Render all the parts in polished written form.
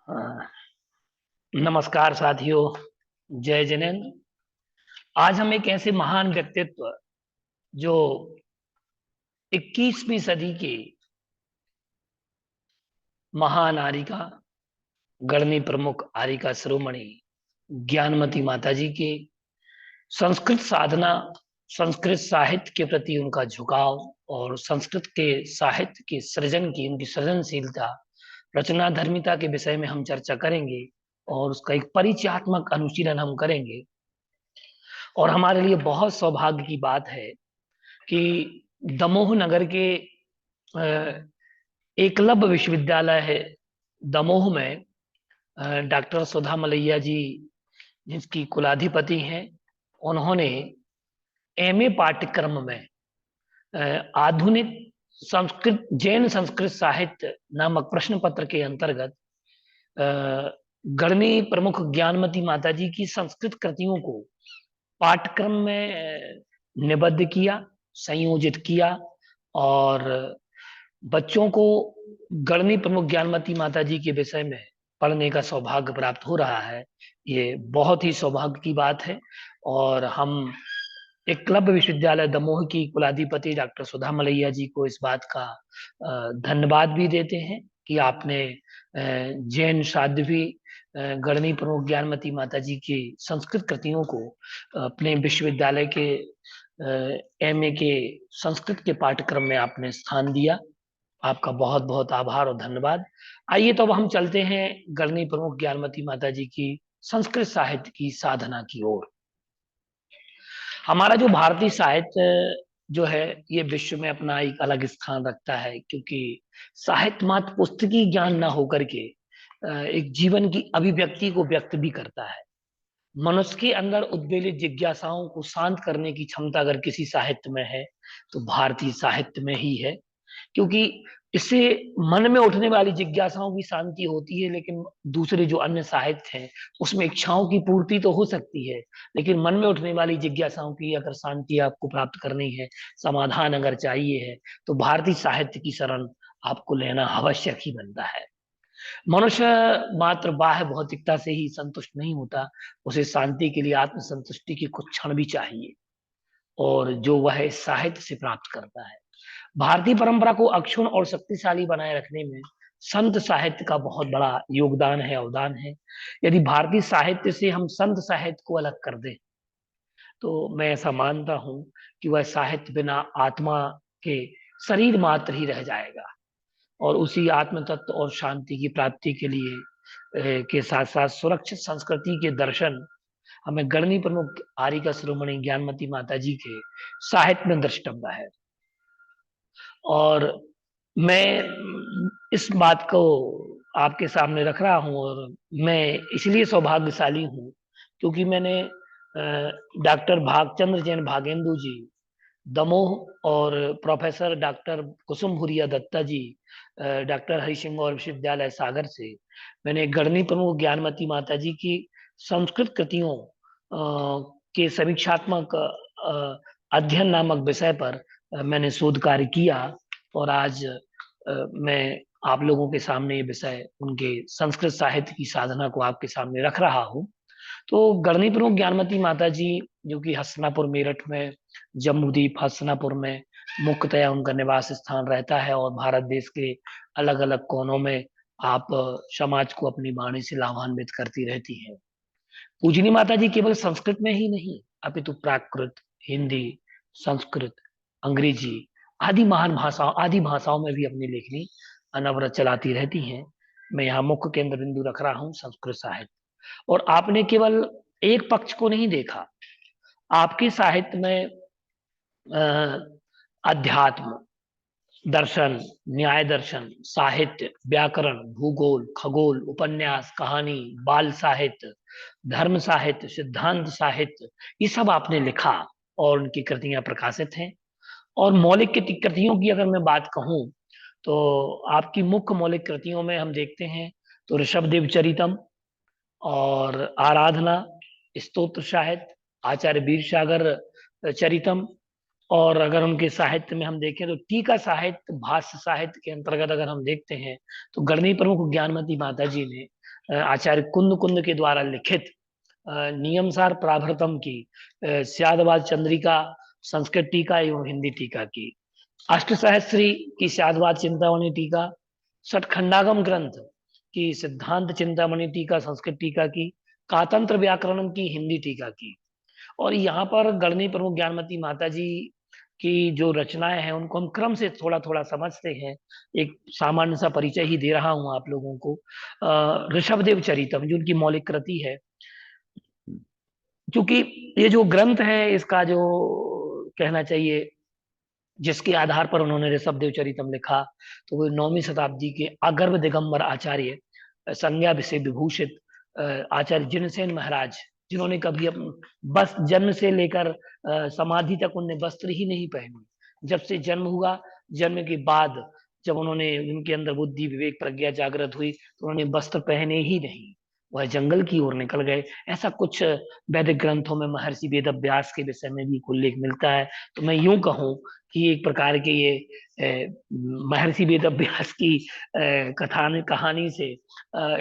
हाँ, नमस्कार साथियों। जय जिनेन्द्र। आज हम एक ऐसे महान व्यक्तित्व जो 21वीं सदी की महान आरिका, गणनी प्रमुख आरिका शिरोमणि ज्ञानमती माता जी के संस्कृत साधना, संस्कृत साहित्य के प्रति उनका झुकाव और संस्कृत के साहित्य के सृजन की उनकी सृजनशीलता, रचना धर्मिता के विषय में हम चर्चा करेंगे और उसका एक परिचयात्मक अनुशीलन हम करेंगे। और हमारे लिए बहुत सौभाग्य की बात है कि दमोह नगर के अ, एकलव्य विश्वविद्यालय है दमोह में डॉक्टर सुधा मलैया जी जिसकी कुलाधिपति हैं, उन्होंने एमए पाठ्यक्रम में आधुनिक संस्कृत जैन संस्कृत साहित्य नामक प्रश्न पत्र के अंतर्गत गणनी प्रमुख ज्ञानमती माता जी की संस्कृत कृतियों को पाठ्यक्रम में निबद्ध किया, संयोजित किया और बच्चों को गणनी प्रमुख ज्ञानमती माता जी के विषय में पढ़ने का सौभाग्य प्राप्त हो रहा है। ये बहुत ही सौभाग्य की बात है और हम एकलव्य विश्वविद्यालय दमोह की कुलाधिपति डॉक्टर सुधा मलैया जी को इस बात का धन्यवाद भी देते हैं कि आपने जैन साध्वी गणनी प्रमुख ज्ञानमती माता जी की संस्कृत कृतियों को अपने विश्वविद्यालय के एमए के संस्कृत के पाठ्यक्रम में आपने स्थान दिया। आपका बहुत बहुत आभार और धन्यवाद। आइए तो अब हम चलते हैं गणनी प्रमुख ज्ञानमती माता जी की संस्कृत साहित्य की साधना की ओर। हमारा जो भारतीय साहित्य जो है ये विश्व में अपना एक अलग स्थान रखता है, क्योंकि साहित्य मात्र पुस्तकीय ज्ञान ना होकर के एक जीवन की अभिव्यक्ति को व्यक्त भी करता है। मनुष्य के अंदर उद्वेलित जिज्ञासाओं को शांत करने की क्षमता अगर किसी साहित्य में है तो भारतीय साहित्य में ही है, क्योंकि इससे मन में उठने वाली जिज्ञासाओं की शांति होती है। लेकिन दूसरे जो अन्य साहित्य हैं उसमें इच्छाओं की पूर्ति तो हो सकती है, लेकिन मन में उठने वाली जिज्ञासाओं की अगर शांति आपको प्राप्त करनी है, समाधान अगर चाहिए है, तो भारतीय साहित्य की शरण आपको लेना आवश्यक ही बनता है। मनुष्य मात्र बाह्य भौतिकता से ही संतुष्ट नहीं होता, उसे शांति के लिए आत्म संतुष्टि के कुछ क्षण भी चाहिए, और जो वह साहित्य से प्राप्त करता है। भारतीय परंपरा को अक्षुण्ण और शक्तिशाली बनाए रखने में संत साहित्य का बहुत बड़ा योगदान है, अवदान है। यदि भारतीय साहित्य से हम संत साहित्य को अलग कर दें तो मैं ऐसा मानता हूं कि वह साहित्य बिना आत्मा के शरीर मात्र ही रह जाएगा, और उसी आत्म तत्व और शांति की प्राप्ति के लिए के साथ साथ सुरक्षित संस्कृति के दर्शन हमें गणनी प्रमुख आरिका शिरोमणि ज्ञानमती माता जी के साहित्य में द्रष्टव्य है। और मैं इस बात को आपके सामने रख रहा हूं, और मैं इसलिए सौभाग्यशाली हूं क्योंकि मैंने डॉक्टर भागचंद्र जैन भागेंदु जी दमोह और प्रोफेसर डॉक्टर कुसुम भूरिया दत्ता जी डॉक्टर हरिसिंह और विश्वविद्यालय सागर से मैंने गणनी प्रमुख ज्ञानमती माता जी की संस्कृत कृतियों के समीक्षात्मक अध्ययन नामक विषय पर मैंने शोध कार्य किया, और आज मैं आप लोगों के सामने ये विषय उनके संस्कृत साहित्य की साधना को आपके सामने रख रहा हूँ। तो गणनी प्रमुख ज्ञानमती माता जी जो कि हसनापुर मेरठ में, जम्मूदीप हसनापुर में मुख्यतया उनका निवास स्थान रहता है, और भारत देश के अलग अलग कोनों में आप समाज को अपनी वाणी से लाभान्वित करती रहती हैं। पूजनी माता जी केवल संस्कृत में ही नहीं अपितु प्राकृत, हिंदी, संस्कृत, अंग्रेजी आदि भाषाओं में भी अपनी लेखनी अनवरत चलाती रहती हैं। मैं यहाँ मुख्य केंद्र बिंदु रख रहा हूँ संस्कृत साहित्य। और आपने केवल एक पक्ष को नहीं देखा, आपके साहित्य में अध्यात्म, दर्शन, न्याय दर्शन, साहित्य, व्याकरण, भूगोल, खगोल, उपन्यास, कहानी, बाल साहित्य, धर्म साहित्य, सिद्धांत साहित्य, ये सब आपने लिखा और उनकी कृतियां प्रकाशित हैं। और मौलिक कृतियों की अगर मैं बात कहूं तो आपकी मुख्य मौलिक कृतियों में हम देखते हैं तो ऋषभदेव चरितम और आराधना, स्तोत्र साहित्य, आचार्य वीर सागर चरितम, और अगर उनके साहित्य में हम देखें तो टीका साहित्य, भाष्य साहित्य के अंतर्गत अगर हम देखते हैं तो गणनी प्रमुख ज्ञानमती माता जी ने आचार्य कुंद कुंद के द्वारा लिखित नियमसार प्राभृतम की, स्यादवाद चंद्रिका संस्कृत टीका एवं हिंदी टीका की, अष्टसहस्री की स्यादवाद चिंतामणि टीका, षटखंडागम ग्रंथ की सिद्धांत चिंतामणि टीका संस्कृत टीका की, कातंत्र व्याकरण की हिंदी टीका की। और यहाँ पर गणनी प्रमुख ज्ञानमती माता जी की जो रचनाएं हैं उनको हम क्रम से थोड़ा थोड़ा समझते हैं। एक सामान्य सा परिचय ही दे रहा हूं आप लोगों को। ऋषभदेव चरितम जो उनकी मौलिक कृति है, क्योंकि ये जो ग्रंथ है इसका जो कहना चाहिए जिसके आधार पर उन्होंने ऋषभदेव चरितम लिखा, तो वो 9वीं शताब्दी के अगर्भ दिगंबर आचार्य संज्ञा से विभूषित आचार्य जिनसेन महाराज, जिन्होंने कभी बस जन्म से लेकर समाधि तक उनने वस्त्र ही नहीं पहने। जब से जन्म हुआ, जन्म के बाद जब उन्होंने उनके अंदर बुद्धि विवेक प्रज्ञा जागृत हुई तो उन्होंने वस्त्र पहने ही नहीं, वह जंगल की ओर निकल गए। ऐसा कुछ वैदिक ग्रंथों में महर्षि वेदव्यास के विषय में भी उल्लेख मिलता है। तो मैं यूं कहूं कि एक प्रकार के ये महर्षि वेदव्यास की कथान कहानी से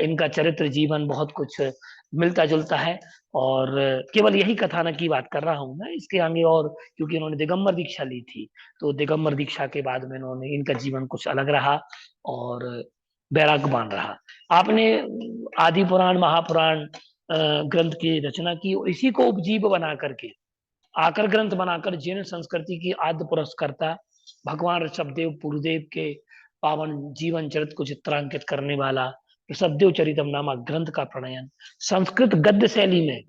इनका चरित्र जीवन बहुत कुछ मिलता जुलता है। और केवल यही कथानक की बात कर रहा हूं मैं, इसके आगे और क्योंकि इन्होंने दिगंबर दीक्षा ली थी, तो दिगंबर दीक्षा के बाद में इन्होंने इनका जीवन कुछ अलग रहा और वैराग्यवान रहा। आपने आदि पुराण महापुराण ग्रंथ की रचना की, इसी को उपजीव बना करके आकर ग्रंथ बनाकर जैन संस्कृति की आद्य पुरस्कर्ता भगवान ऋषभदेव पूर्वदेव के पावन जीवन चरित्र को चित्रांकित करने वाला ऋषभदेव चरितम नामक ग्रंथ का प्रणयन संस्कृत गद्य शैली में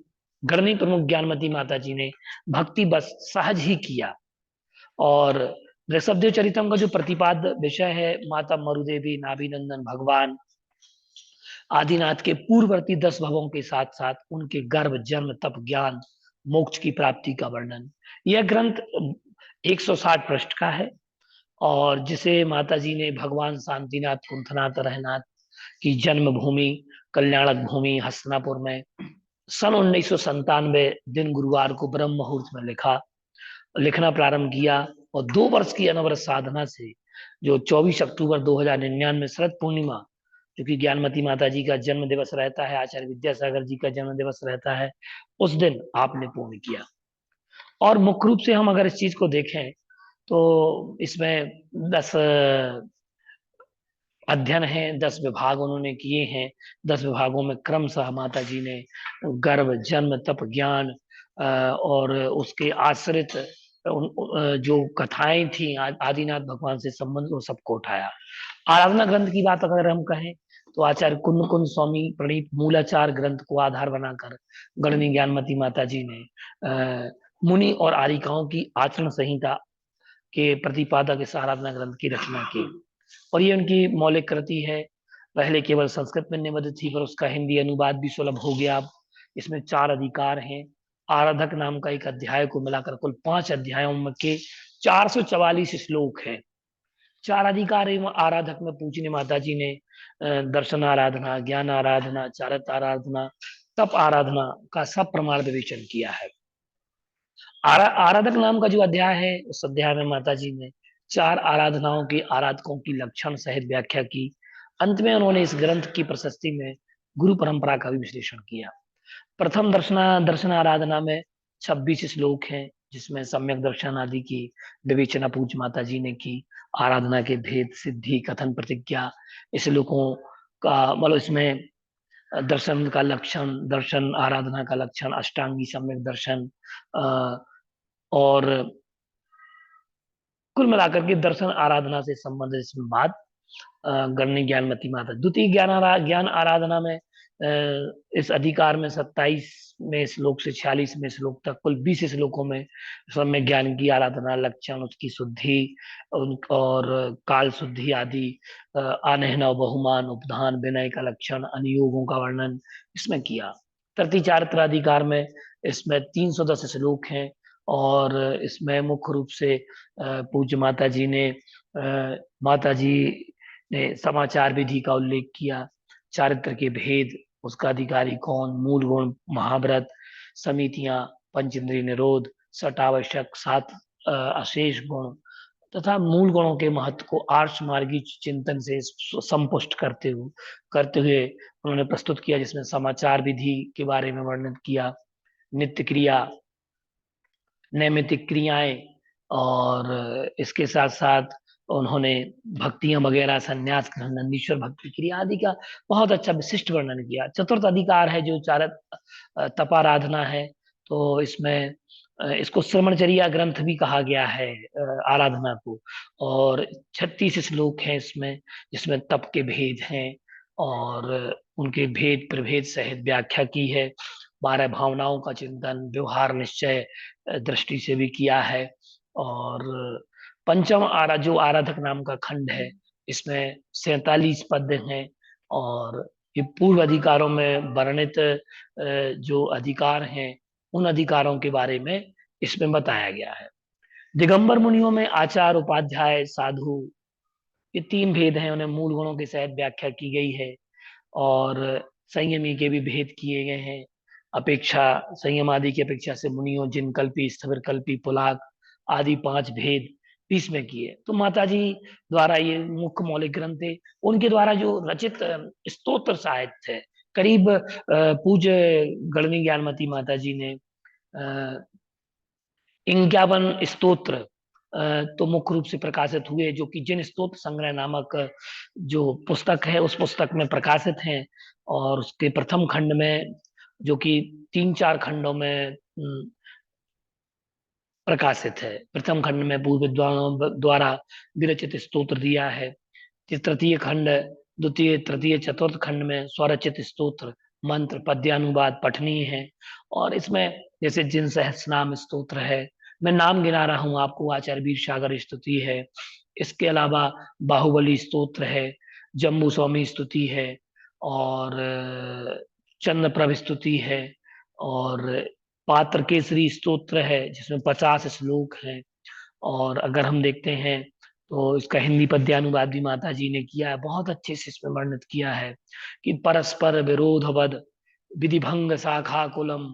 गणनी प्रमुख ज्ञानमती माता जी ने भक्ति बस सहज ही किया। और ऋषभदेव चरितम का जो प्रतिपाद्य विषय है, माता मरुदेवी नाभिनंदन भगवान आदिनाथ के पूर्ववर्ती 10 भवों के साथ साथ उनके गर्भ जन्म तप ज्ञान मोक्ष की प्राप्ति का वर्णन। यह ग्रंथ 160 पृष्ठ का है और जिसे माता जी ने भगवान शांतिनाथ कुंथनाथ रहनाथ की जन्मभूमि कल्याणक भूमि हस्तिनापुर में सन 1997 दिन गुरुवार को ब्रह्म मुहूर्त में लिखना प्रारंभ किया। और 2 वर्ष की अनवरत साधना से जो 24 अक्टूबर 2099 शरद पूर्णिमा, जो कि ज्ञानमती माता जी का जन्म दिवस रहता है, आचार्य विद्यासागर जी का जन्म दिवस रहता है, उस दिन आपने पूर्ण किया। और मुख्य रूप से हम अगर इस चीज को देखें तो इसमें 10 अध्ययन है, 10 विभाग उन्होंने किए हैं। 10 विभागों में क्रमशः माता जी ने गर्भ जन्म तप ज्ञान और उसके आश्रित जो कथाएं थी आदिनाथ भगवान से संबंधित, वो सबको उठाया। आराधना ग्रंथ की बात अगर हम कहें तो आचार्य कुंद कुंद स्वामी प्रणीत मूलाचार ग्रंथ को आधार बनाकर गणनी ज्ञानमती माता जी ने मुनि और आरिकाओं की आचरण संहिता के प्रतिपादक इस आराधना ग्रंथ की रचना की। और ये उनकी मौलिक कृति है। पहले केवल संस्कृत में निबद्ध थी, पर उसका हिंदी अनुवाद भी सुलभ हो गया। अब इसमें 4 अधिकार हैं। आराधक नाम का एक अध्याय को मिलाकर कुल 5 अध्यायों में के 444 श्लोक है। 4 अधिकार एवं आराधक में पूजनीय माता जी ने दर्शन आराधना, ज्ञान आराधना, चारित्र आराधना, तप आराधना का सब प्रमाण विवेचन किया है। आराधक नाम का जो अध्याय है, उस अध्याय में माता जी ने 4 आराधनाओं के आराधकों की लक्षण सहित व्याख्या की। अंत में उन्होंने इस ग्रंथ की प्रशस्ति में गुरु परंपरा का भी विश्लेषण किया। प्रथम दर्शन आराधना में 26 श्लोक हैं, जिसमें सम्यक दर्शन आदि की विवेचना पूज माता जी ने की। आराधना के भेद सिद्धि कथन प्रतिज्ञा इस श्लोकों का मतलब इसमें दर्शन का लक्षण, दर्शन आराधना का लक्षण, अष्टांगी सम्यक दर्शन और कुल मिलाकर के दर्शन आराधना से संबंधित इसमें बात गणनी ज्ञानमती माता। द्वितीय ज्ञान आराधना में इस अधिकार में 27वें श्लोक से 46वें श्लोक तक कुल 20 श्लोकों में सम्यक ज्ञान की आराधना, लक्षण, उसकी शुद्धि और काल शुद्धि आदि, आनहना बहुमान उपधान विनय का लक्षण, अनुयोगों का वर्णन इसमें किया। तृतीय चारित्र अधिकार में इसमें 310 श्लोक हैं और इसमें मुख्य रूप से पूज्य माता जी ने समाचार विधि का उल्लेख किया। चारित्र के भेद, उसका अधिकारी कौन, मूल गुण, महाव्रत, समितियां, पंचेंद्रिय निरोध, 6 आवश्यक, 7 अशेष गुण तथा मूल गुणों के महत्व को आर्ष मार्गी चिंतन से संपुष्ट करते हुए उन्होंने प्रस्तुत किया, जिसमें समाचार विधि के बारे में वर्णन किया, नित्य क्रिया, नैमित्तिक क्रियाएं, और इसके साथ साथ उन्होंने भक्तियां वगैरह, संन्यास ग्रहण, नंदीश्वर भक्ति क्रिया आदि का बहुत अच्छा विशिष्ट वर्णन किया। चतुर्थ अधिकार है जो चारक तपाराधना है, तो इसमें इसको श्रवणचर्या ग्रंथ भी कहा गया है आराधना को। और 36 श्लोक हैं इसमें, जिसमें तप के भेद हैं और उनके भेद प्रभेद सहित व्याख्या की है। 12 भावनाओं का चिंतन व्यवहार निश्चय दृष्टि से भी किया है। और पंचम जो आराधक नाम का खंड है, इसमें 47 पद हैं। और ये पूर्व अधिकारों में वर्णित जो अधिकार हैं, उन अधिकारों के बारे में इसमें बताया गया है। दिगंबर मुनियों में आचार, उपाध्याय, साधु, ये 3 भेद हैं, उन्हें मूल गुणों के सहित व्याख्या की गई है। और संयमी के भी भेद किए गए हैं। अपेक्षा, संयम आदि की अपेक्षा से मुनियों, जिन कल्पी, स्थविर कल्पी, पुलाक आदि 5 भेद भी इसमें किए। तो माता जी द्वारा ये मुख्य मौलिक ग्रंथ थे। उनके द्वारा जो रचित स्तोत्र साहित्य है, करीब पूज्य गणनी ज्ञानमती माता जी ने 51 स्तोत्र तो मुख्य रूप से प्रकाशित हुए, जो कि जिन स्तोत्र संग्रह नामक जो पुस्तक है, उस पुस्तक में प्रकाशित हैं। और उसके प्रथम खंड में, जो कि 3-4 खंडों में प्रकाशित है, प्रथम खंड में पूर्व विद्वानों द्वारा विरचित स्तोत्र दिया है। तृतीय खंड, द्वितीय, तृतीय, चतुर्थ खंड में स्वरचित स्तोत्र, मंत्र, पद्यानुवाद पठनीय है। और इसमें जैसे जिन सहस्रनाम स्तोत्र है, मैं नाम गिना रहा हूँ आपको, आचार्य वीर सागर स्तुति है, इसके अलावा बाहुबली स्तोत्र है, जम्बू स्वामी स्तुति है, और चंद्रप्रभ स्तुति है, और पात्र केसरी स्तोत्र है जिसमें 50 श्लोक हैं। और अगर हम देखते हैं तो इसका हिंदी पद्यानुवाद भी माता जी ने किया है, बहुत अच्छे से इसमें वर्णित किया है कि परस्पर विरोधवद विधिभंग शाखा कुलम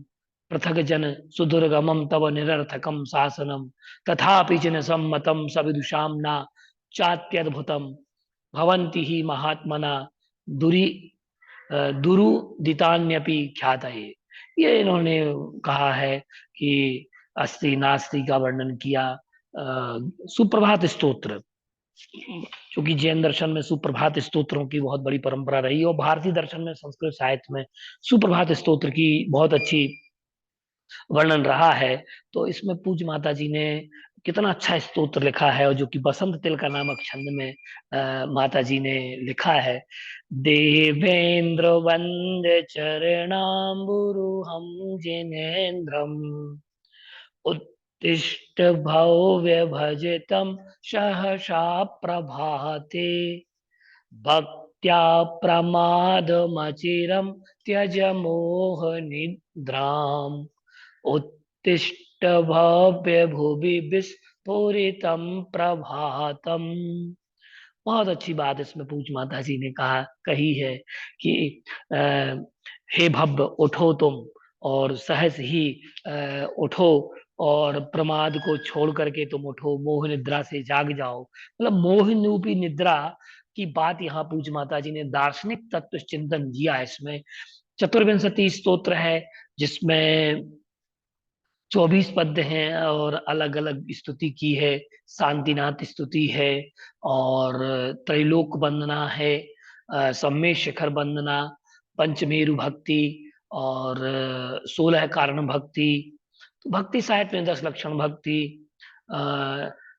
पृथक जन सुदुर्गमम तव निरर्थकम शासनम तथापि जन सम्मतम सविदुषाम ना चात्यद्भुतम भवन्ति ही महात्मना दुरी दुरुदितान्यपि ख्यात है। ये इन्होंने कहा है कि अस्ति नास्ति का वर्णन किया। सुप्रभात स्तोत्र, क्योंकि जैन दर्शन में सुप्रभात स्तोत्रों की बहुत बड़ी परंपरा रही, और भारतीय दर्शन में, संस्कृत साहित्य में सुप्रभात स्तोत्र की बहुत अच्छी वर्णन रहा है। तो इसमें पूज्य माता जी ने कितना अच्छा स्तोत्र लिखा है, और जो कि बसंत तिलका नामक छंद में माता जी ने लिखा है। देवेंद्र वंद चरणाम्बुरु हम जिनेन्द्रम उत्तिष्ठ भव्य भजितम सहसा प्रभाते भक्त्या प्रमादमचिरम त्यज मोह निद्राम उत्तिष्ठ भव्य भुवि विस्फुरितम प्रभातम। बहुत अच्छी बात इसमें पूज्य माता जी ने कही है कि अ, हे भव्य, उठो तुम, और सहस ही उठो, और प्रमाद को छोड़ करके तुम उठो, मोह निद्रा से जाग जाओ। मतलब मोह रूपी निद्रा की बात यहाँ पूज्य माता जी ने दार्शनिक तत्व चिंतन दिया है इसमें। चतुर्विंशति स्तोत्र है, जिसमें 24 पद हैं, और अलग अलग स्तुति की है। शांतिनाथ स्तुति है, और त्रैलोक वंदना है, सम्मेद शिखर वंदना, पंचमेरु भक्ति, और 16 कारण भक्ति। तो भक्ति साहित्य में 10 लक्षण भक्ति,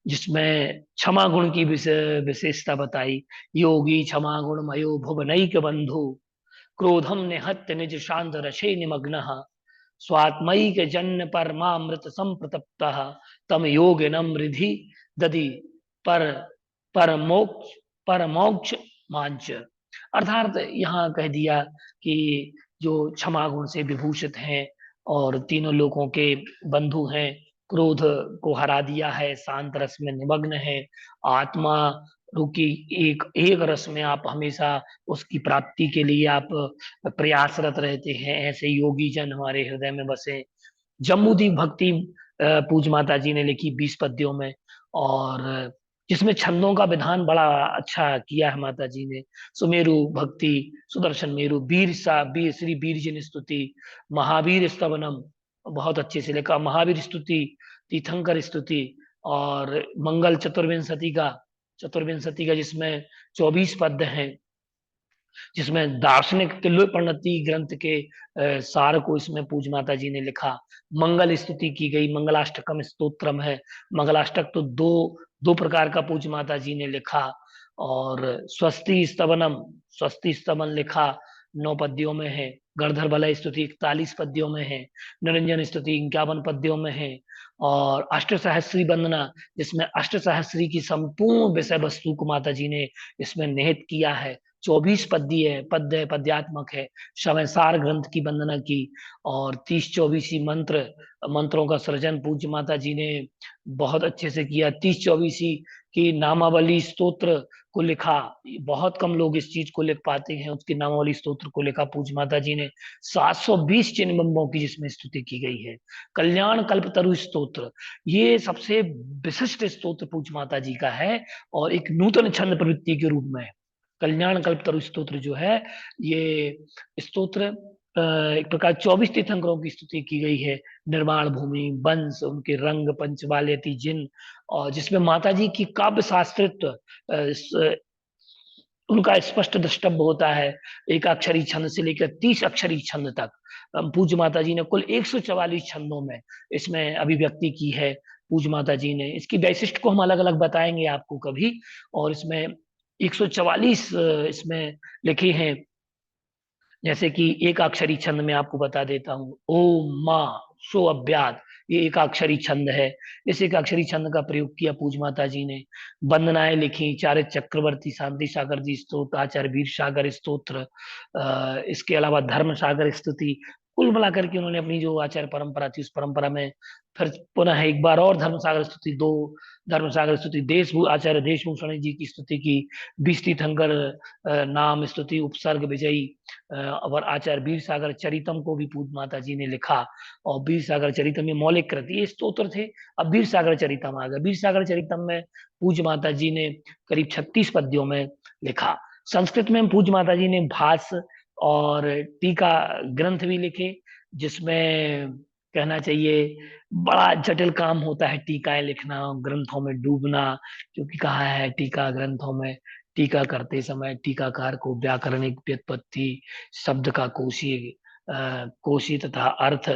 जिसमें क्षमा गुण की विशेषता बताई। योगी क्षमा गुण मयो भुवनैक बंधु क्रोधम निहत्य निज शांत रसे निमग्न स्वात्मयिक जन्य परमामृत संप्रतप्त तम योगिनम रिधि दधि पर परमोक्ष परमोक्ष मांच। अर्थात यहाँ कह दिया कि जो क्षमा गुण से विभूषित हैं और तीनों लोकों के बंधु हैं, क्रोध को हरा दिया है, शांत रस में निमग्न है, आत्मा रुकी एक एक रस में आप हमेशा उसकी प्राप्ति के लिए आप प्रयासरत रहते हैं, ऐसे योगी जन हमारे हृदय में बसे। जम्बूदीप भक्ति पूज माता जी ने लिखी 20 पद्यों में, और जिसमें छंदों का विधान बड़ा अच्छा किया है माता जी ने। सुमेरु भक्ति, सुदर्शन मेरु, वीर श्री वीर जिन स्तुति, महावीर स्तवनम बहुत अच्छे से लिखा, महावीर स्तुति, तीर्थंकर स्तुति, और मंगल चतुर्विंशति का जिसमें 24 पद हैं, जिसमें दार्शनिक तिल्व प्रणति ग्रंथ के सार को इसमें पूज माता जी ने लिखा। मंगल स्तुति की गई, मंगलाष्टकम स्तोत्रम है। मंगलाष्टक तो दो दो प्रकार का पूज माता जी ने लिखा। और स्वस्ति स्तवन लिखा, 9 पद्यों में है। गणधर बलय स्तुति 41 पद्यों में है। निरंजन स्तुति 51 पद्यों में है। और अष्टसहस्री वंदना, जिसमें अष्टसहस्री की संपूर्ण विषय वस्तु को माता जी ने इसमें निहित किया है। 24 पद्यात्मक है। शवैसार ग्रंथ की वंदना की। और 30-24 मंत्रों का सृजन पूज्य माता जी ने बहुत अच्छे से किया। 30-24 की नामावली स्तोत्र को लिखा। बहुत कम लोग इस चीज को लिख पाते हैं, उसकी नामावली स्तोत्र को लिखा पूज्य माता जी ने। 720 चिन्ह बिंबों की जिसमें स्तुति की गई है। कल्याण कल्पतरु स्तोत्र, ये सबसे विशिष्ट स्तोत्र पूज्य माता जी का है, और एक नूतन छंद प्रवृत्ति के रूप में। कल्याण कल्पतरु स्तोत्र जो है, ये स्तोत्र एक प्रकार 24 तीर्थंकरों की स्तुति की गई है। निर्माण भूमि, वंश, उनके रंग, पंचवाल्यति जिन, और जिसमें माता जी की काव्य शास्त्रित्व उनका स्पष्ट द्रष्टव्य होता है। एक अक्षरी छंद से लेकर 30 अक्षरी छंद तक पूज्य माता जी ने कुल 144 छंदों में इसमें अभिव्यक्ति की है। पूज्य माता जी ने इसकी वैशिष्ट को हम अलग अलग बताएंगे आपको कभी। और इसमें 144 इसमें लिखे हैं। जैसे कि एक अक्षरी छंद में आपको बता देता हूँ, ओम माँ सो अव्यात, ये एक अक्षरी छंद है। इस एक अक्षरी छंद का प्रयोग किया पूज माता जी ने। वंदनाएं लिखी, चारित चक्रवर्ती, शांति सागर जी स्तोत्र, आचार्य वीर सागर स्तोत्र, इसके अलावा धर्म सागर स्तुति। कुल मिलाकर के उन्होंने अपनी जो आचार्य परंपरा थी, उस परंपरा में फिर पुनः एक बार और धर्म सागर स्तुति, 2 धर्म सागर स्तुति, आचार्य देशभूषण जी की स्तुति की, 20 तीर्थंकर नाम स्तुति, उपसर्ग विजयी, और आचार्य वीर सागर चरितम को भी पूज माता जी ने लिखा। और वीर सागर चरितम में मौलिक कृति, ये स्तोत्र थे। अब वीर सागर चरितम आ गया। वीर सागर चरितम में पूज माता जी ने करीब 36 पद्यों में लिखा। संस्कृत में पूज माता जी ने भाष्य और टीका ग्रंथ भी लिखे, जिसमें कहना चाहिए बड़ा जटिल काम होता है टीकाएं लिखना, ग्रंथों में डूबना। क्योंकि कहा है टीका ग्रंथों में, टीका करते समय टीकाकार को व्याकरणिक व्युत्पत्ति, शब्द का कोशी तथा अर्थ,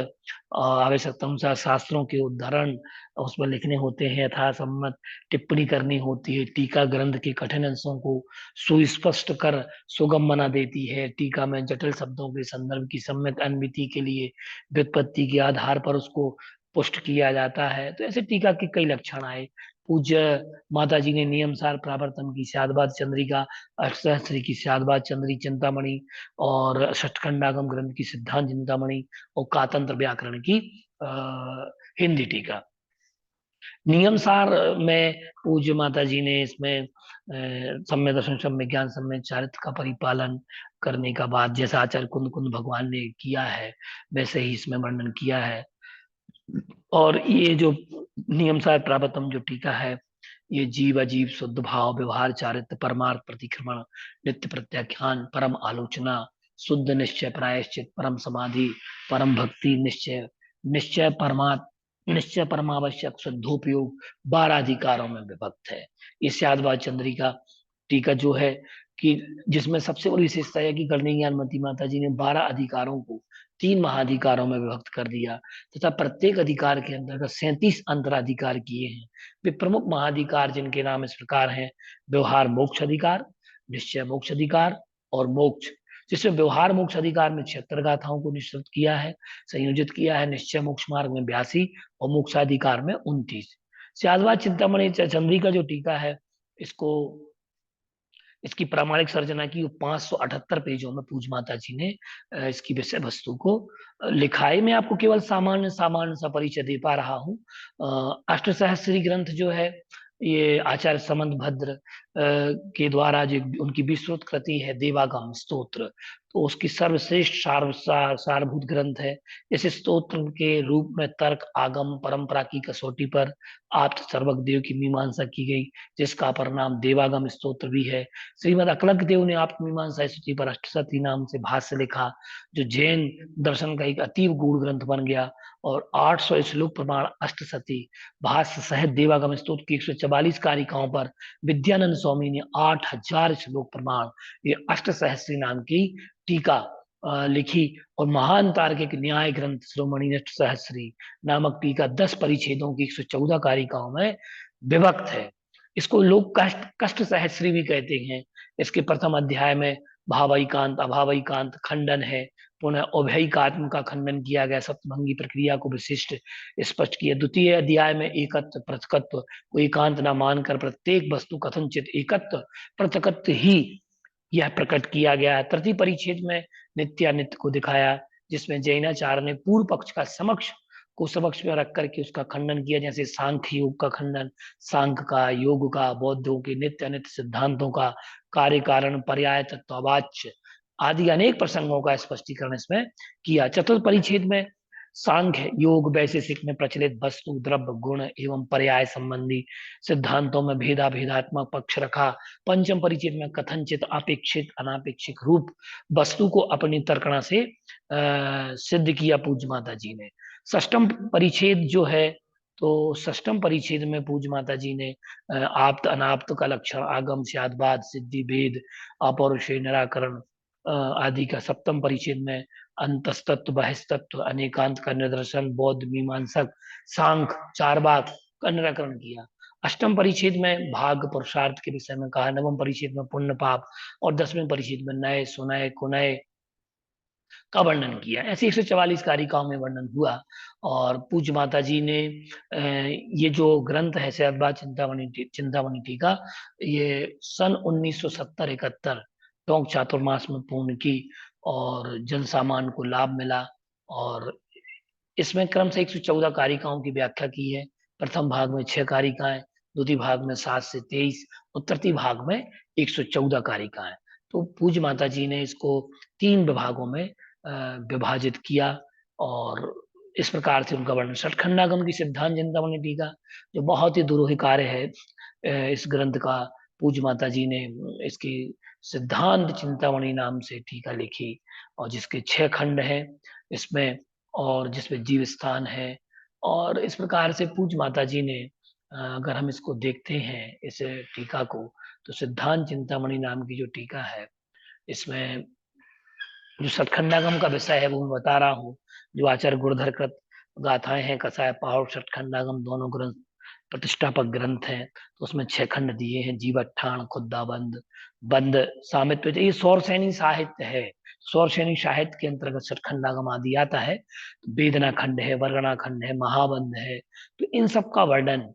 आवश्यकता अनुसार शास्त्रों के उद्धरण उसमें लिखने होते हैं, यथासम्मत टिप्पणी करनी होती है। टीका ग्रंथ के कठिन अंशों को सुस्पष्ट कर सुगम बना देती है। टीका में जटिल शब्दों के संदर्भ की सम्यक अनमिति के लिए व्युत्पत्ति के आधार पर उसको पुष्ट किया जाता है। तो ऐसे टीका के कई लक्षण आए। पूज्य माता जी ने नियमसार प्रावर्तन की, स्यादबाद चंद्रिका, अष्टसहस्री की स्यादबाद चंद्री चिंतामणि, और षटखंडागम ग्रंथ की सिद्धांत चिंतामणि, और कातंत्र व्याकरण की हिंदी टीका। नियमसार में पूज्य माता जी ने इसमें सम्य दर्शन, सम्य ज्ञान, सम्य चारित्र का परिपालन करने का बाद, जैसा आचार्य कुंद कुंद भगवान ने किया है वैसे ही इसमें वर्णन किया है। और ये जो नियमसार प्रावतम जो टीका है, ये जीव अजीव शुद्ध भाव, व्यवहार, चारित्र, परमार्थ, प्रतिक्रमण, नित्य प्रत्याख्यान, परम आलोचना, शुद्ध निश्चय, प्रायश्चित, परम समाधि, परम भक्ति, निश्चय निश्चय परमात्म, निश्चय परमावश्यक, शुद्धोपयोग, 12 अधिकारों में विभक्त है। ये स्यादबाद चंद्रिका टीका जो है, कि जिसमें सबसे बड़ी विशेषता है कि गणनी ज्ञानमती माता जी ने 12 अधिकारों को 3 महाधिकारों में विभक्त कर दिया, तथा प्रत्येक अधिकार के अंतर्गत 37 अंतराधिकार किए हैं। वे प्रमुख महाधिकार जिनके नाम इस प्रकार हैं: व्यवहार मोक्ष अधिकार, निश्चय मोक्ष अधिकार, और मोक्ष। जिसमें व्यवहार मोक्ष अधिकार में 76 गाथाओं को निश्चित किया है, संयोजित किया है। निश्चय मोक्ष मार्ग में 82, और मोक्षाधिकार में 29। स्यादवाद चिंतामणि चंद्रिका जो टीका है, इसको इसकी प्रामाणिक सर्जना की 578 पेजों में पूज माता जी ने इसकी विषय वस्तु को लिखा है। मैं आपको केवल सामान्य सामान्य सा परिचय दे पा रहा हूँ। अष्टसहस्री ग्रंथ जो है, ये आचार्य समंत भद्र के द्वारा जो उनकी विस्तृत कृति है, देवागम स्तोत्र, तो उसकी सर्वश्रेष्ठ सारभूत ग्रंथ है। इस स्तोत्र के रूप में तर्क, आगम, परंपरा की कसौटी पर आप्त सर्वज्ञ देव की मीमांसा की गई, जिसका परिणाम देवागम स्तोत्र भी है। श्रीमद अकलंक देव ने आप्त मीमांसा स्तुति पर अष्टसती नाम से भाष्य लिखा, जो जैन दर्शन का एक अतीव गूढ़ ग्रंथ बन गया, और 800 श्लोक प्रमाण अष्टसती भाष्य सहित देवागम स्तोत्र की 144 कारिकाओं पर विद्यानंद स्वामी ने 8000 श्लोक प्रमाण ये अष्ट सहस्त्री नाम की टीका लिखी, और महान तार्किक न्याय ग्रंथ शिरोमणि अष्ट सहस्त्री नामक टीका 10 परिच्छेदों की 114 कारिकाओं में विभक्त है। इसको लोग कष्ट कष्ट सहस्त्री भी कहते हैं। इसके प्रथम अध्याय में भावैकांत अभावैकांत खंडन है, पुनः उभयिकात्म का खंडन किया गया, सप्तभंगी प्रक्रिया को विशिष्ट स्पष्ट किया। द्वितीय अध्याय में एकत्व पृथकत्व को एकांत न मानकर प्रत्येक वस्तु कथनचित एकत्व पृथकत्व ही यह प्रकट किया गया है। तृतीय परिच्छेद में नित्यानित्य को दिखाया, जिसमें जैनाचार्य ने पूर्व पक्ष का समक्ष में रख करके उसका खंडन किया, जैसे सांख्य योग का खंडन, सांख्य का, योग का, बौद्धों के नित्य अनित्य सिद्धांतों का, कार्य कारण पर्याय तत्ववाच्य आदि अनेक प्रसंगों का स्पष्टीकरण इसमें किया। चतुर्थ परिच्छेद में सांख्य योग वैशेषिक में प्रचलित वस्तु द्रव्य गुण एवं पर्याय संबंधी सिद्धांतों में भेदात्मक पक्ष रखा। पंचम परिच्छेद में कथनचित अपेक्षित अनापेक्षिक रूप वस्तु को अपनी तर्कणा से सिद्ध किया पूज्य माता जी ने। षष्टम परिच्छेद जो है, तो षष्टम परिच्छेद में पूज्य माता जी ने आप्त अनाप्त का लक्षण, आगम स्याद्वाद सिद्धि भेद अपौरुषेय निराकरण आदि का। सप्तम परिच्छेद में अंतस्तत्व बहिस्तत्व अनेकांत का निदर्शन, बौद्ध मीमांसक सांख्य चारवाक का निराकरण किया। अष्टम परिच्छेद में भाग पुरुषार्थ के विषय में कहा। नवम परिच्छेद में पुण्य पाप, और 10वें परिच्छेद में नए सुनय कुनय का वर्णन किया। ऐसे 144 कारिकाओं में वर्णन हुआ। और पूज्य माता जी ने ये जो ग्रंथ है शैववाद चिंतामणि टीका, ये सन 1970-71 टोंक चातुर्मास में पूर्ण की, और जन सामान्य को लाभ मिला। और इसमें क्रम से 114 कारिकाओं की व्याख्या की है। प्रथम भाग में 6 कारिकाएं, द्वितीय भाग में 7 से 23, और तृतीय भाग में 114 कारिकाएं। तो पूज्य माता जी ने इसको 3 विभागों में विभाजित किया, और इस प्रकार से उनका वर्णन। षटखंडागम की सिद्धांत चिंतामणि टीका, जो बहुत ही दुरूह कार्य है इस ग्रंथ का, पूज्य माता जी ने इसकी सिद्धांत चिंतामणि नाम से टीका लिखी, और जिसके 6 खंड हैं इसमें, और जिसमें जीव स्थान है। और इस प्रकार से पूज्य माता जी ने अगर हम इसको देखते हैं इस टीका को, तो सिद्धांत चिंतामणि नाम की जो टीका है, इसमें जो सतखंडागम का विषय है वो मैं बता रहा हूँ। जो आचार्य गुरुधर कृत गाथाएं हैं, कसाय पहाड़ सतखंडागम दोनों ग्रंथ प्रतिष्ठापक ग्रंथ हैं। तो उसमें 6 खंड दिए हैं, जीवठान, खुद्दाबंद, बंद, सामित्व। ये सौरसैनी साहित्य है। सौरसैनी साहित्य के अंतर्गत सतखंडागम आदि आता है। तो वेदना खंड है, वर्गणा खंड है, महाबंद है। तो इन सब का वर्णन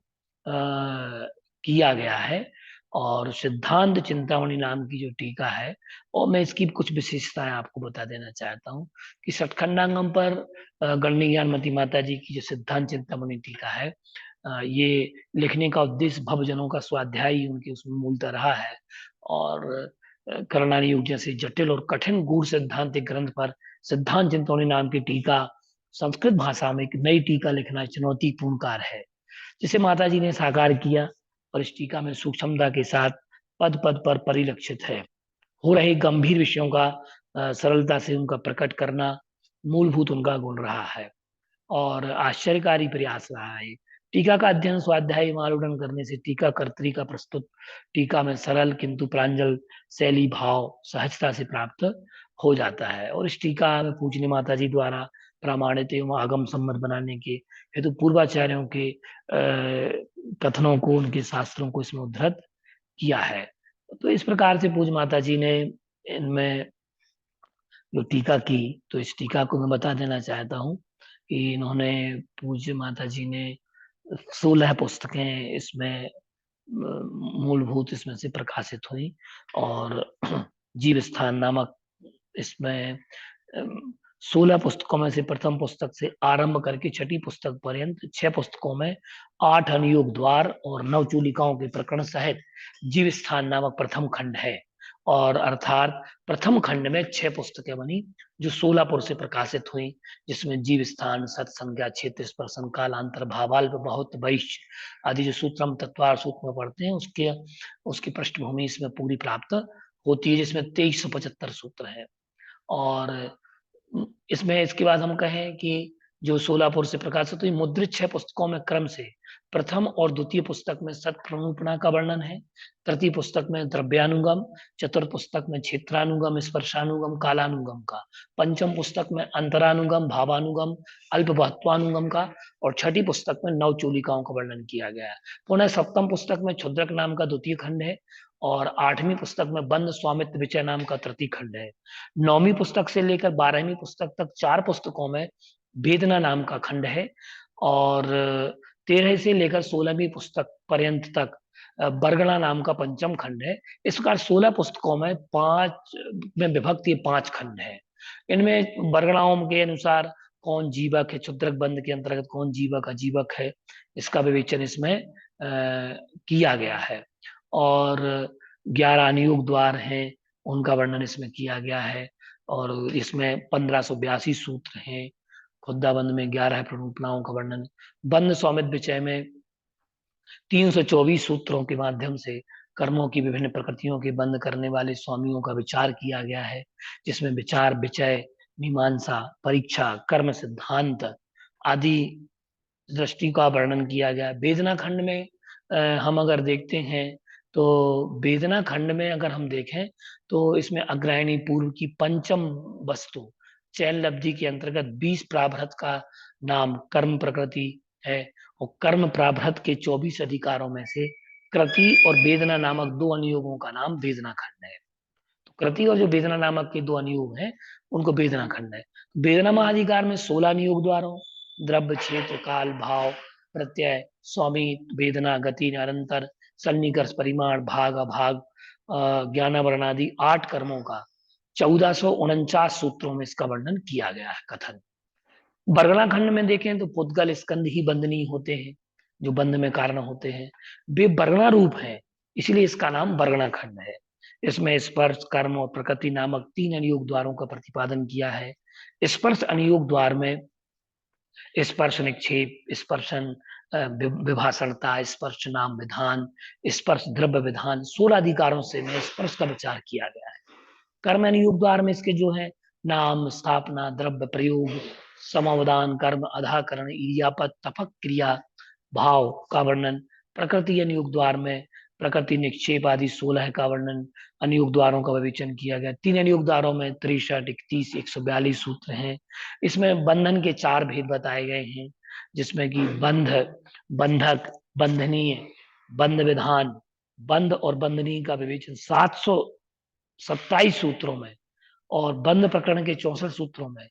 किया गया है। और सिद्धांत चिंतामणि नाम की जो टीका है, और मैं इसकी कुछ विशेषताएं आपको बता देना चाहता हूँ कि सतखंडागम पर गणनी ज्ञानमती माता जी की जो सिद्धांत चिंतामणि टीका है, ये लिखने का उद्देश्य भवजनों का स्वाध्याय ही उनके उसमें मूलतः रहा है। और करणानी युग जैसे जटिल और कठिन गूढ़ सिद्धांतिक ग्रंथ पर सिद्धांत चिंतामणि नाम की टीका संस्कृत भाषा में एक नई टीका लिखना चुनौतीपूर्ण कार्य है, जिसे माता जी ने साकार किया। और इस टीका में सूक्ष्मता के साथ पद पद पर परिलक्षित है हो रहे गंभीर विषयों का सरलता से उनका प्रकट करना मूलभूत उनका गुण रहा है, और आश्चर्यकारी प्रयास रहा है। टीका का अध्ययन स्वाध्याय मारूढ़ करने से टीकाकर्त्री का प्रस्तुत टीका में सरल किंतु प्रांजल शैली भाव सहजता से प्राप्त हो जाता है। और इस टीका में पूजनी माता जी द्वारा प्रमाणित एवं आगम सम्मत बनाने के हेतु पूर्वाचार्यों के कथनों को, उनके शास्त्रों को इसमें उद्धृत किया है। तो इस प्रकार से पूज्य माता जी ने इनमें जो टीका की, तो इस टीका को मैं बता देना चाहता हूँ कि इन्होंने, पूज्य माता जी ने 16 पुस्तकें इसमें मूलभूत इसमें से प्रकाशित हुई। और जीव स्थान नामक इसमें 16 पुस्तकों में से प्रथम पुस्तक से आरंभ करके 6ठी पुस्तक पर्यंत 6 पुस्तकों में 8 अनुयोग द्वार और 9 चूलिकाओं के प्रकरण सहित जीव स्थान नामक प्रथम खंड है। और अर्थात प्रथम खंड में 6 पुस्तकें बनी जो सोलापुर से प्रकाशित हुई, जिसमें जीव स्थान, सत संज्ञा, क्षेत्र स्पर्शन, कालांतर, भावाल्प, बहुत, वैश्य आदि जो सूत्रम तत्वार सूत्र में पढ़ते हैं उसके उसकी पृष्ठभूमि इसमें पूरी प्राप्त होती है, जिसमें 2375 सूत्र है। और इसमें इसके बाद हम कहें कि जो सोलापुर से प्रकाशित हुई मुद्रित 6 पुस्तकों में क्रम से प्रथम और द्वितीय पुस्तक में सत प्ररूपणा का वर्णन है, तृतीय पुस्तक में द्रव्यानुगम, चतुर्थ पुस्तक में क्षेत्रानुगम, स्पर्शानुगम, कालानुगम का, पंचम पुस्तक में अंतरानुगम, भावानुगम, अल्पभत्वानुगम का, और छठी पुस्तक में नवचूलिकाओं का वर्णन किया गया है। पुनः सप्तम पुस्तक में क्षुद्रक नाम का द्वितीय खंड है, और 8वीं पुस्तक में बंद स्वामित्व विचय नाम का तृतीय खंड है। 9वीं पुस्तक से लेकर 12वीं पुस्तक तक 4 पुस्तकों में वेदना नाम का खंड है, और 13 से लेकर 16वीं पुस्तक पर्यंत तक बरगणा नाम का पंचम खंड है। इस प्रकार 16 पुस्तकों में 5 में विभक्त ये 5 खंड है। इनमें बरगणाओं के अनुसार कौन जीवक है, क्षुद्रक बंद के अंतर्गत कौन जीवक अजीवक है, इसका विवेचन इसमें किया गया है। और 11 अनुयोग द्वार हैं, उनका वर्णन इसमें किया गया है, और इसमें 1582 सूत्र हैं। खुद्दा बंद में 11 प्ररूपणाओं का वर्णन, बंद स्वामित्व विचय में 324 सूत्रों के माध्यम से कर्मों की विभिन्न प्रकृतियों के बंद करने वाले स्वामियों का विचार किया गया है, जिसमें विचार, विचय, मीमांसा, परीक्षा, कर्म सिद्धांत आदि दृष्टि का वर्णन किया गया है। वेदना खंड में हम अगर देखते हैं तो वेदना खंड में अगर हम देखें तो इसमें अग्रायणी पूर्व की पंचम वस्तु चैन लब्धि के अंतर्गत 20 प्राभृत का नाम कर्म प्रकृति है, और कर्म प्राभृत के 24 अधिकारों में से कृति और वेदना नामक 2 अनुयोगों का नाम वेदना खंड है। तो कृति और जो वेदना नामक के 2 अनुयोग हैं उनको वेदना खंड है। वेदना महाधिकार में 16 अनुयोग द्वारों द्रव्य, क्षेत्र, काल, भाव, प्रत्यय, स्वामी, वेदना, गति, निरंतर, सन्निकर्ष, परिमाण, भाग, अभाग, ज्ञानावरण आदि 8 कर्मों का 1449 सूत्रों में इसका वर्णन किया गया है कथन। बरगणा खंड में देखें तो पुद्गल स्कंद ही बंधनीय होते हैं, जो बंध में कारण होते हैं, वे बरगणा रूप है, इसलिए इसका नाम बरगणा खंड है। इसमें स्पर्श, कर्म और प्रकृति नामक 3 अनुयोग द्वारों का प्रतिपादन किया है। स्पर्श अनुयोग द्वार में स्पर्श निक्षेप, स्पर्शन विभाषणता, स्पर्श नाम विधान, स्पर्श द्रव्य विधान, 16 अधिकारों से में स्पर्श का विचार किया गया है। कर्म अनुयोग द्वार में इसके जो है नाम, स्थापना, द्रव्य प्रयोग, समावदान, कर्म, अधाकरण, इरियापत, तपक क्रिया, भाव का वर्णन। प्रकृति अनुयोग द्वार में प्रकृति निक्षेप आदि 16 का वर्णन, अनुयोग द्वारों का विवेचन किया गया। 3 अनुयोग द्वारों में 63, 31, 142 सूत्र हैं। इसमें बंधन के 4 भेद बताए गए हैं, जिसमें कि बंध, बंधक, बंधनीय, बंध विधान, बंध और बंधनीय का विवेचन 727 सूत्रों में, और बंध प्रकरण के 64 सूत्रों में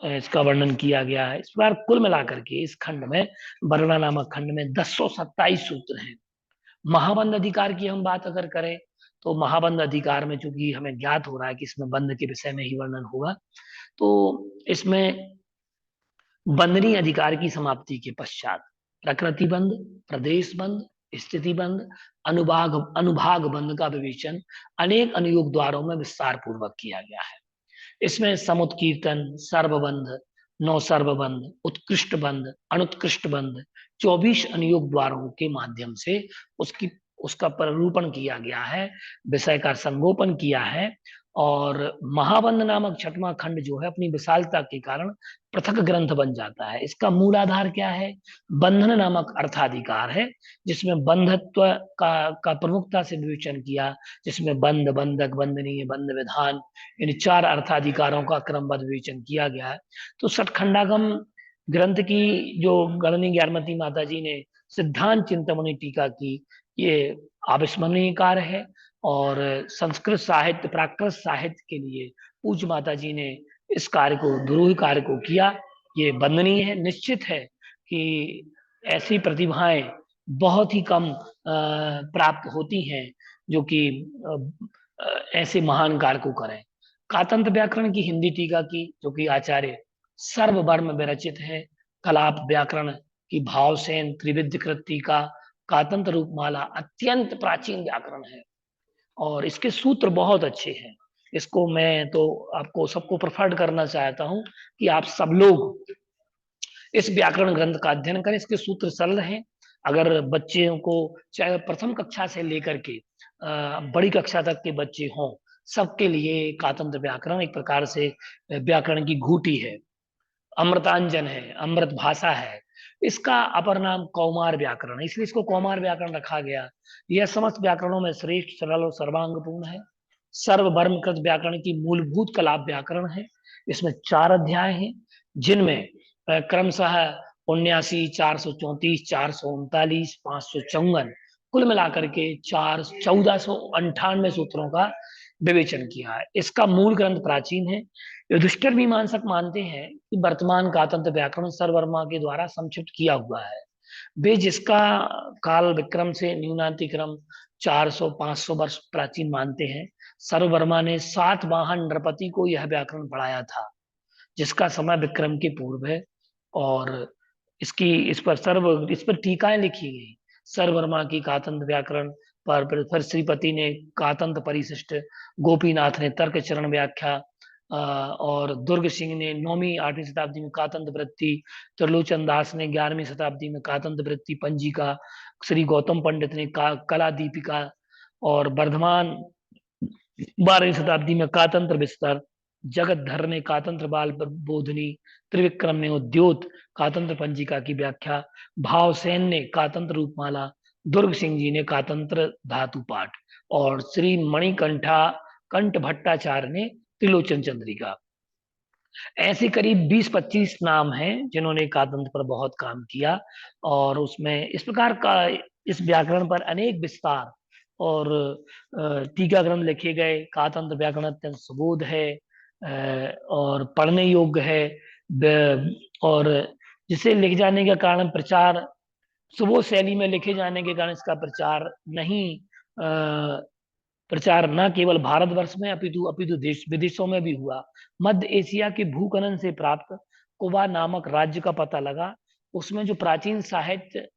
इसका वर्णन किया गया है। इस बार कुल मिलाकर के इस खंड में, वर्णा नामक खंड में 1027 सूत्र हैं। महाबंध अधिकार की हम बात अगर करें तो महाबंध अधिकार में चूंकि हमें ज्ञात हो रहा है कि इसमें बंध के विषय में ही वर्णन होगा, तो इसमें बंधनीय अधिकार की समाप्ति के पश्चात प्रकृति बंध, प्रदेश बंध, स्थिति बंध, अनुभाग अनुभाग बंध का विवेचन अनेक अनुयोग द्वारों में विस्तार पूर्वक किया गया है। इसमें समुत्कीर्तन, सर्वबंध, नौ सर्वबंध, उत्कृष्ट बंध, अनुत्कृष्ट बंध, 24 अनुयोग द्वारों के माध्यम से उसका प्ररूपण किया गया है, विषय का संगोपन किया है। और महाबंध नामक 6वां खंड जो है अपनी विशालता के कारण पृथक ग्रंथ बन जाता है। इसका मूल आधार क्या है? बंधन नामक अर्थाधिकार है, जिसमें बंधत्व का प्रमुखता से विवेचन किया, जिसमें बंध, बंधक, बंधनीय, बंध विधान, इन 4 अर्थाधिकारों का क्रमबद्ध विवेचन किया गया है। तो षटखंडागम ग्रंथ की जो गणनी ज्ञानमती माता जी ने सिद्धांत चिंतामणि टीका की, ये अविस्मरणीय कार्य है, और संस्कृत साहित्य, प्राकृत साहित्य के लिए पूज्य माता जी ने इस कार्य को, दुरूह कार्य को किया। ये वंदनीय है। निश्चित है कि ऐसी प्रतिभाएं बहुत ही कम प्राप्त होती हैं जो कि ऐसे महान कार्य को करें। कातंत्र व्याकरण की हिंदी टीका की, जो कि आचार्य सर्ववर्म विरचित है। कलाप व्याकरण की भावसेन त्रिविध कृत टीका, कातंत्र रूपमाला अत्यंत प्राचीन व्याकरण है, और इसके सूत्र बहुत अच्छे हैं। इसको मैं तो आपको सबको प्रेफर्ड करना चाहता हूं कि आप सब लोग इस व्याकरण ग्रंथ का अध्ययन करें। इसके सूत्र सरल हैं। अगर बच्चों को, चाहे प्रथम कक्षा से लेकर के बड़ी कक्षा तक के बच्चे हों, सबके लिए कातंत्र व्याकरण एक प्रकार से व्याकरण की घूटी है, अमृतांजन है, अमृत भाषा है। इसका अपर नाम कौमार व्याकरण है, इसलिए इसको कौमार व्याकरण रखा गया। यह समस्त व्याकरणों में श्रेष्ठ, सरल और सर्वांगपूर्ण है। सर्ववर्मकृत व्याकरण की मूलभूत कला व्याकरण है। इसमें 4 अध्याय हैं, जिनमें क्रमशः 79, 434, 439, 554, कुल मिलाकर के 1498 सूत्रों का विवेचन किया है। इसका मूल ग्रंथ प्राचीन है। युधिष्ठिर मीमांसक मानते हैं कि वर्तमान कातंत्र व्याकरण सर्ववर्मा के द्वारा संक्षिप्त किया हुआ है। वे जिसका काल विक्रम से न्यूनातिक्रम 400-500 वर्ष प्राचीन मानते हैं। सर्ववर्मा ने सातवाहन नृपति को यह व्याकरण पढ़ाया था, जिसका समय विक्रम के पूर्व है। और इस पर टीकाएं लिखी गई। सर्ववर्मा की कातंत्र व्याकरण पर फिर श्रीपति ने कातंत्र परिशिष्ट, गोपीनाथ ने तर्क चरण व्याख्या, और दुर्ग सिंह ने 9वीं 8वीं शताब्दी में कातंत्र वृत्ति, त्रिलोचन दास ने 11वीं शताब्दी में कातंत्र वृत्ति पंजिका, श्री गौतम पंडित ने कला दीपिका, और वर्धमान 12वीं शताब्दी में कातंत्र विस्तार, जगतधर ने कातंत्र बाल बोधनी, त्रिविक्रम ने उद्योत कातंत्र पंजिका की व्याख्या, भावसेन ने कातंत्र रूपमाला, दुर्ग सिंह जी ने कातंत्र धातु पाठ, और श्री मणिकंठा कंठ भट्टाचार्य ने त्रिलोचन चंद्रिका। ऐसे करीब 20-25 नाम हैं जिन्होंने कातंत्र पर बहुत काम किया। और उसमें इस प्रकार का, इस व्याकरण पर अनेक विस्तार और टीका ग्रंथ लिखे गए। कातंत्र व्याकरण अत्यंत सुबोध है, और पढ़ने योग्य है, और जिसे लिखे जाने का कारण प्रचार, सुबोध शैली में लिखे जाने के कारण इसका प्रचार नहीं, प्रचार न केवल भारतवर्ष में अपितु अपितु देश विदेशों में भी हुआ। मध्य एशिया के भूखनन से प्राप्त कुबा नामक राज्य का पता लगा। उसमें जो प्राचीन साहित्य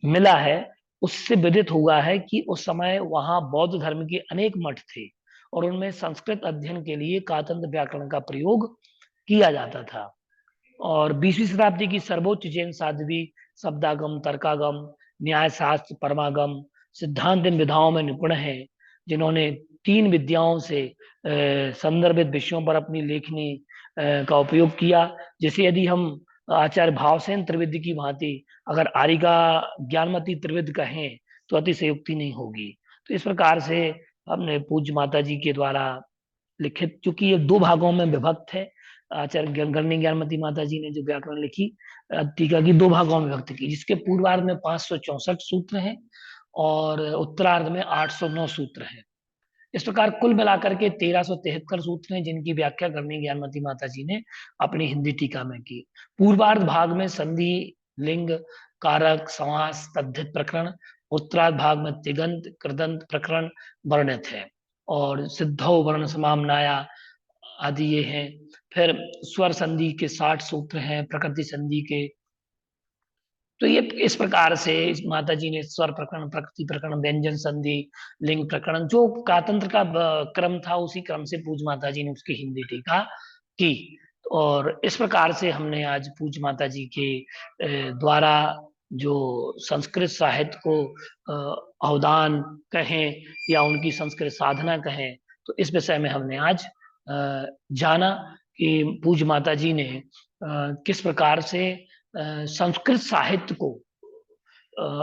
मिला है, उससे विदित हुआ है कि उस समय वहां बौद्ध धर्म के अनेक मठ थे, और उनमें संस्कृत अध्ययन के लिए कातंत्र व्याकरण का प्रयोग किया जाता था। और 20वीं शताब्दी की सर्वोच्च जैन साध्वी शब्दागम, तर्कागम, न्याय शास्त्र, परमागम, सिद्धांत इन विधाओं में निपुण है, जिन्होंने 3 विद्याओं से संदर्भित विषयों पर अपनी लेखनी का उपयोग किया। जैसे यदि हम आचार्य भावसेन त्रिविद की भांति अगर आरिका ज्ञानमती त्रिविद कहें तो अतिशयोक्ति नहीं होगी। तो इस प्रकार से हमने पूज्य माता जी के द्वारा लिखित, चूंकि ये 2 भागों में विभक्त है, आचार्य गणनी ज्ञानमती माता जी ने जो व्याकरण लिखी, टीका की 2 भागों में विभक्त की, जिसके पूर्वार्ध में 564 सूत्र हैं और उत्तरार्ध में 809 सूत्र हैं। इस प्रकार कुल मिलाकर के 1373 सूत्र हैं, जिनकी व्याख्या गणनी ज्ञानमती माता जी ने अपनी हिंदी टीका में की। पूर्वार्ध भाग में संधि, लिंग, कारक, समास, तद्धित प्रकरण, उत्तरार्ध भाग में तिगंत, कृदंत प्रकरण वर्णित है, और सिद्धौ वर्ण समामनाया आदि ये हैं। फिर स्वर संधि के 60 सूत्र हैं, प्रकृति संधि के। तो ये इस प्रकार से इस माता जी ने स्वर प्रकरण, प्रकृति प्रकरण, व्यंजन संधि, लिंग प्रकरण, जो कातंत्र का क्रम था, उसी क्रम से पूज्य माता जी ने उसकी हिंदी टीका की। और इस प्रकार से हमने आज पूज्य माता जी के द्वारा जो संस्कृत साहित्य को अवदान कहें या उनकी संस्कृत साधना कहें, तो इस विषय में हमने आज जाना कि पूज्य माता जी ने किस प्रकार से संस्कृत साहित्य को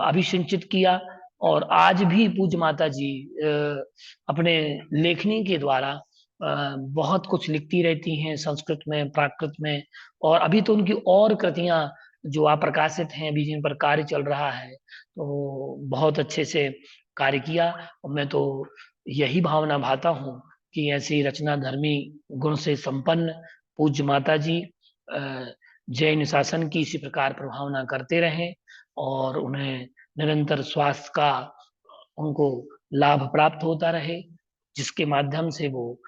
अभिसिंचित किया। और आज भी पूज्य माता जी अपने लेखनी के द्वारा बहुत कुछ लिखती रहती हैं संस्कृत में, प्राकृत में। और अभी तो उनकी और कृतियां जो अप्रकाशित हैं, अभी जिन पर कार्य चल रहा है, तो बहुत अच्छे से कार्य किया। और मैं तो यही भावना भाता हूँ कि ऐसी रचना धर्मी गुण से संपन्न पूज्य माता जी जैन शासन की इसी प्रकार प्रभावना करते रहें, और उन्हें निरंतर स्वास्थ्य का उनको लाभ प्राप्त होता रहे, जिसके माध्यम से वो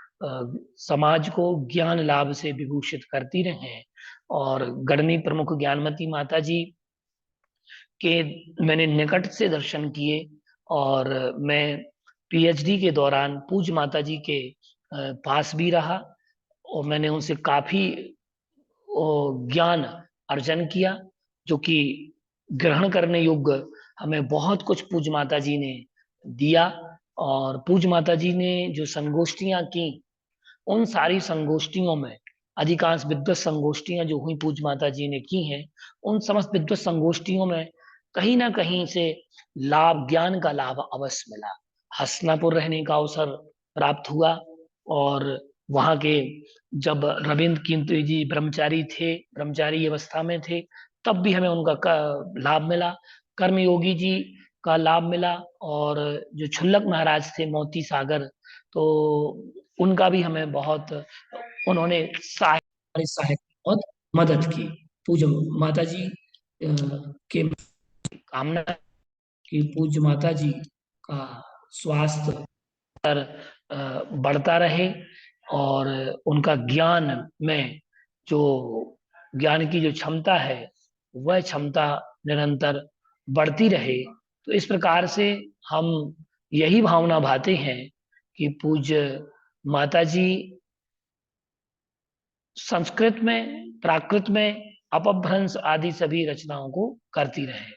समाज को ज्ञान लाभ से विभूषित करती रहें। और गणनी प्रमुख ज्ञानमती माता जी के मैंने निकट से दर्शन किए, और मैं पीएचडी के दौरान पूज्य माता जी के पास भी रहा और मैंने उनसे काफी ज्ञान अर्जन किया, जो कि ग्रहण करने योग्य हमें बहुत कुछ पूज्य माता जी ने दिया। और पूज्य माता जी ने जो संगोष्ठियां की, उन सारी संगोष्ठियों में अधिकांश विद्वत संगोष्ठियां जो हुई पूज्य माता जी ने की हैं, उन समस्त विद्वत संगोष्ठियों में कहीं ना कहीं से लाभ, ज्ञान का लाभ अवश्य मिला। हस्तिनापुर रहने का अवसर प्राप्त हुआ और वहां के, जब रविंद्र कीर्ति जी ब्रह्मचारी अवस्था में थे, तब भी हमें उनका लाभ मिला। कर्मयोगी जी का लाभ मिला। और जो छुल्लक महाराज थे मोती सागर, तो उनका भी हमें बहुत, उन्होंने सहायता बहुत मदद की। पूज्य माता जी के कामना कि पूज्य माता जी का स्वास्थ्य बढ़ता रहे और उनका ज्ञान में जो ज्ञान की जो क्षमता है, वह क्षमता निरंतर बढ़ती रहे। तो इस प्रकार से हम यही भावना भाते हैं कि पूज्य माता जी संस्कृत में, प्राकृत में अपभ्रंश आदि सभी रचनाओं को करती रहे।